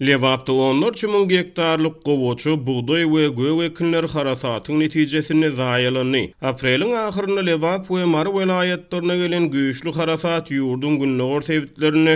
Lewapda onlarça müň hektarlyk gowaçy buğday we göw ekinleri harasatyň netijesinde zaýalany. Apreliň ahyrynda Lewap we Mary welaýatlaryna gelen güýçli harasat ýurdun günnägor sebitlerini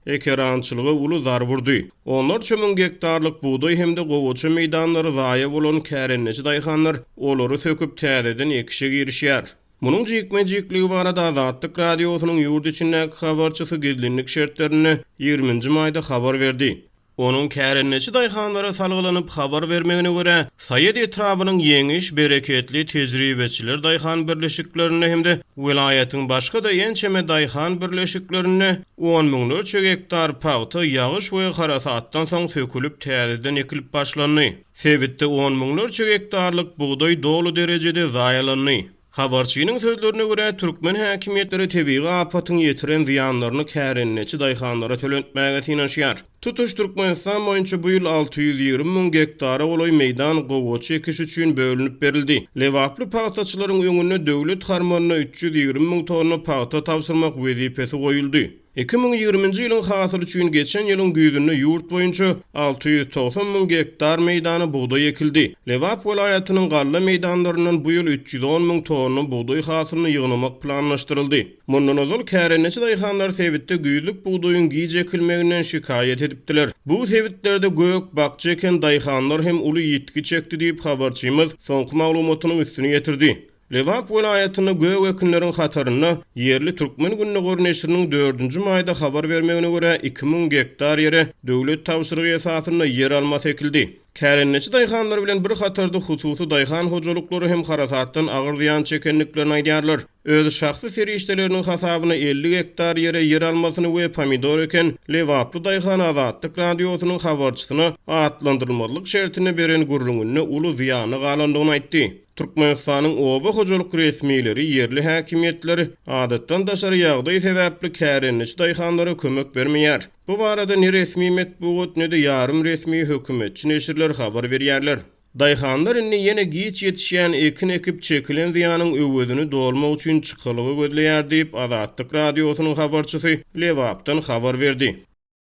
ekerançylyga uly zar wurdy. Onlarça müň hektarlyk buğday hemde gowaçy meýdanlary zaýa bolan kärenneçi daýhanlar olary söküp täzeden ekişe girişýär. Munun jikme-jikligi barada Azatlyk radiosynyň ýurt içindäki habarçysy gizlinlik şertlerini 20-nji maýda habar berdi. Onun kärenneçi daýhanlara salgylanyp habar bermegine görä, Saýed etrabynyň ýeňiş, bereketli tejribeçiler daýhan birleşiklerini hemde welaýatyň başga da ýençeme daýhan birleşiklerini 10 miňlerçe hektar paýta ýagyş we harasatdan soň sökülip täzeden ekilip başlandy. Sebitde 10 miňlerçe hektarlyk buğday dolu derejede zaýalandy. Habarçynyň sözlerine görä, türkmen häkimetleri tebii apatyň ýetiren ziýanlaryny kärenneçi daýhanlara tölentmäge synanýar. Tutuş Türkmenistan boýunça bu ýyl 620 000 hektara goloý meýdan gowaçy ekiş üçin bölünip berildi. Lewaply paýtaçylaryň öňüne döwlet harmanyna 320 000 tonna paýta tapşyrmak wezipesi goýuldy. 2020-nji ýylyň hasıly üçin geçen ýylyň güýdünde ýurt boýunça 690 000 hektar meýdany buğday ekildi. Lewap welaýatynyň galla meýdanlaryndan bu ýyl 310 000 tonna buğday hasylyny ýygnamak planlaşdyryldy. Mundan ozal kärenneçi daýhanlar sebitde güýdük buğdaýyň giýje ekilmeginden şikaýet edipdiler. Bu sebitlerde gök, bakça eken daýhanlar hem uly ýitki çekdi diýip habarçymyz soňky maglumatyny üstüne getirdi. Lewap welaýatyny göw ekinleriň hataryna yerli türkmen günnägor neşriniň 4-nji maýda habar bermegine görä 2000 hektar ýere döwlet tapşyrygy esasyna yer almas ekildi. Kärenneçi daýhanlar bilen bir hatarda hususy daýhan hojalyklary hem harasatdan agyr ziýan çekenliklerini aýdýarlar. Öz şahsy serişdeleriniň hasabyna 50 hektar ýere yer almasyny we pomidor eken Lewaply daýhan Azatlyk radiosynyň habarçysyna atlandyrylmalyk şertini beren gurrungyny uly ziýany galandygyny aýtdy. Türkmenistanyň oba hojalyk resmiýetleri, yerli häkimetleri adatdan daşary ýagdaý sebäpli kärenneçi daýhanlara kömek bermeýär. Bu barada ne resmi metbuat ne de yarım resmi hökümetçi neşirler habar berýärler. Daýhanlar inni ýene giç ýetişýän ekin ekip çekilen ziýanyň öwedini dolmak üçin çykylygy gözleýär diýip Azatlyk radiosynyň habarçysy Lewapdan habar berdi.